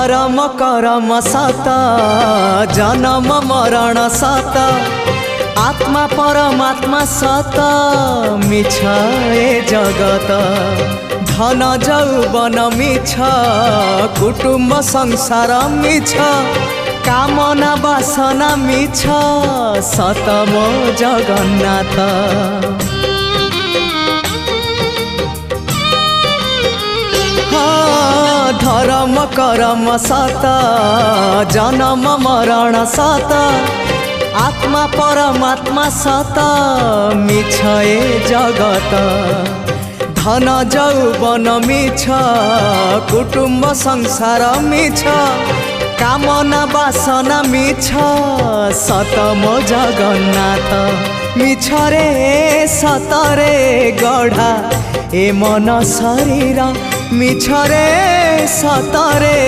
धर्म करम सत जन्म मरण सत आत्मा परमात्मा सत मिछ ए जगत धन जौवन मिछ कुटुम्ब संसार मिछ कामना वासना मिछ सत मो जगन्नाथ। धर्म करम सत जन्म मरण सत आत्मा परमात्मा सत मिछ ए जगत धन जौवन मिछ कुटुम्ब संसार मिछ कामना वासना मिछ सत मो जगन्नाथ। मिछ रे सत रे गढ़ा ए मन शरीर मिछ रे सत रे।